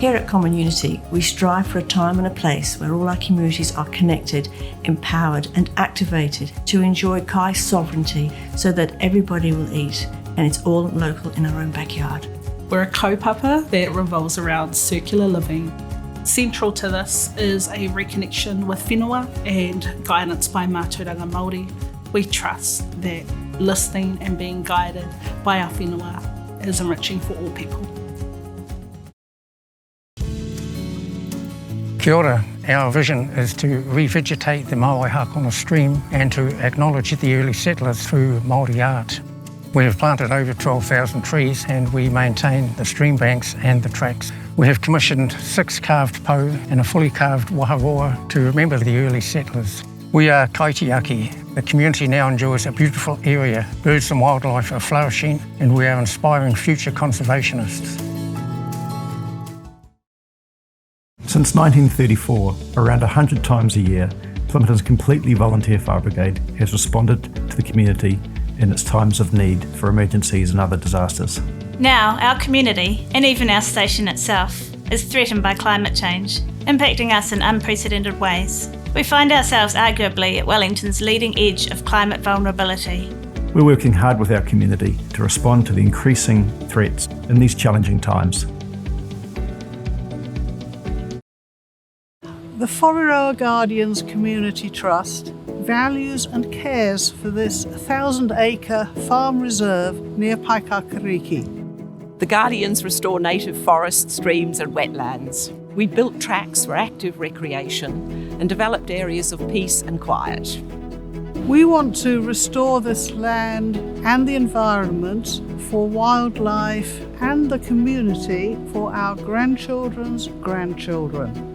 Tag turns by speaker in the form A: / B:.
A: Here at Common Unity, we strive for a time and a place where all our communities are connected, empowered and activated to enjoy Kai sovereignty so that everybody will eat, and it's all local in our own backyard.
B: We're a kaupapa that revolves around circular living. Central to this is a reconnection with whenua and guidance by mātauranga Māori. We trust that listening and being guided by our whenua is enriching for all people.
C: Kia ora. Our vision is to revegetate the Mawaihakona stream and to acknowledge the early settlers through Māori art. We have planted over 12,000 trees and we maintain the stream banks and the tracks. We have commissioned 6 carved pou and a fully carved Whareroa to remember the early settlers. We are kaitiaki. The community now enjoys a beautiful area. Birds and wildlife are flourishing and we are inspiring future conservationists.
D: Since 1934, around 100 times a year, Plimmerton's completely volunteer fire brigade has responded to the community in its times of need for emergencies and other disasters.
E: Now, our community, and even our station itself, is threatened by climate change, impacting us in unprecedented ways. We find ourselves arguably at Wellington's leading edge of climate vulnerability.
D: We're working hard with our community to respond to the increasing threats in these challenging times.
F: The Porirua Guardians Community Trust values and cares for this 1,000-acre farm reserve near Paikakariki.
G: The Guardians restore native forests, streams and wetlands. We built tracks for active recreation and developed areas of peace and quiet.
F: We want to restore this land and the environment for wildlife and the community for our grandchildren's grandchildren.